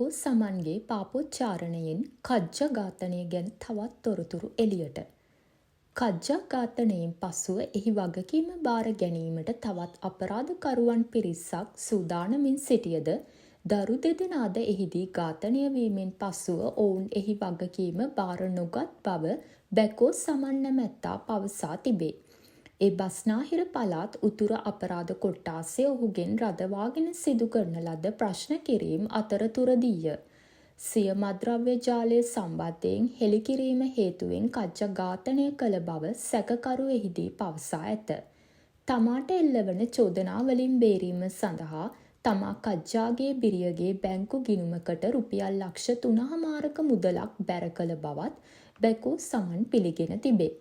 Backhoe සමන්ගේ පාපෝච්චාරණයෙන් කජ්ජා ඝාතනය ගැන තවත් තොරතුරු එළියට. කජ්ජා ඝාතනයෙන් පසුව එහි වගකීම බාර ගැනීමට තවත් අපරාධකරුවන් පිරිසක් සූදානමින් සිටියද දරු දෙදෙනාද එහිදී ඝාතනය වීමෙන් පසුව ඔවුන් එහි වගකීම බාර නොගත් බව බැකෝ සමන් නැමැත්තා පවසා තිබේ. ඒ බස්නාහිර පළාත් උතුර අපරාධ කොට්ටාසේ ඔහුගෙන් රඳවාගෙන සිදු කරන ලද ප්‍රශ්න කිරීම් අතරතුරදීය. සිය මද්‍රව්‍ය ජාලය සම්බන්ධයෙන් හෙළිකිරීම හේතුවෙන් කජ්ජා ඝාතනය කළ බව සැකකරු එහිදී පවසා ඇත. තමාට එල්ලවන චෝදනාවලින් බේරීම සඳහා තමා කජ්ජාගේ බිරියගේ බැංකු ගිණුමකට රුපියල් ලක්ෂ 3.5ක මුදලක් බැර කළ බවත් බැකෝ සමන් පිළිගෙන තිබේ.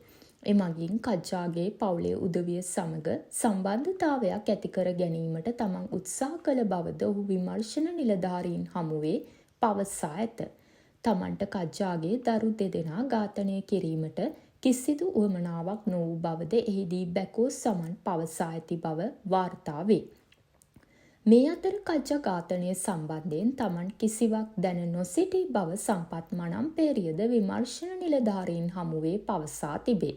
එමගින් කජ්ජාගේ පවුලේ උදවිය සමග සම්බන්ධතාවයක් ඇති කර ගැනීමට තමන් උත්සාහ කළ බවද ඔහු විමර්ශන නිලධාරීන් හමුවේ පවසා ඇත. තමන්ට කජ්ජාගේ දරු දෙදෙනා ඝාතනය කිරීමට කිසිදු උවමනාවක් නොවූ බවද එහිදී බැකෝ සමන් පවසා ඇති බව වාර්තා වේ. මේ අතර කජ්ජා ඝාතනය සම්බන්ධයෙන් තමන් කිසිවක් දැන නොසිටි බව සම්පත් මනම්පේරියද විමර්ශන නිලධාරීන් හමුවේ පවසා තිබේ.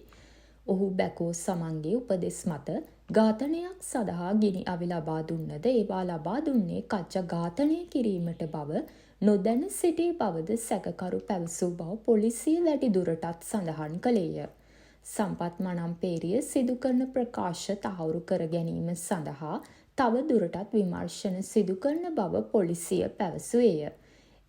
ඔහු බැකෝ සමන්ගේ උපදෙස් මත ඝාතනයක් සඳහා ගිනි අවි ලබා දුන්නද ඒවා ලබා දුන්නේ කජ්ජා ඝාතනය කිරීමට බව නොදැන සිටි බවද සැකකරු පැවසූ බව පොලිසිය වැඩිදුරටත් සඳහන් කළේය. සම්පත් මනම්පේරිය සිදු කරන ප්‍රකාශ තහවුරු කර ගැනීම සඳහා තව දුරටත් විමර්ශන සිදු කරන බව පොලිසිය පැවසුවේය.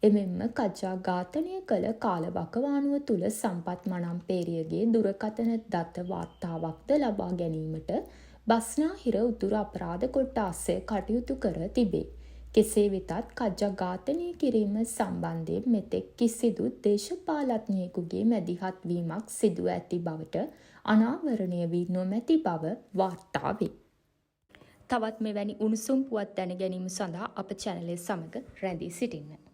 එමෙන්ම කජ්ජා ඝාතනය කළ කාලවකවානුව තුළ සම්පත් මනම්පේරියගේ දුරකථන දත්ත වාර්තාවක්ද ලබා ගැනීමට බස්නාහිර උතුරු අපරාධ කොට්ටාසය කටයුතු කර තිබේ. කෙසේ වෙතත් කජ්ජා ඝාතනය කිරීම සම්බන්ධයෙන් මෙතෙක් කිසිදු දේශපාලඥයෙකුගේ මැදිහත් වීමක් සිදුව ඇති බවට අනාවරණය වී නොමැති බව වාර්තා වේ. තවත් මෙවැනි උණුසුම් පුවත් දැන ගැනීම සඳහා අප චැනලය සමග රැඳී සිටින්න.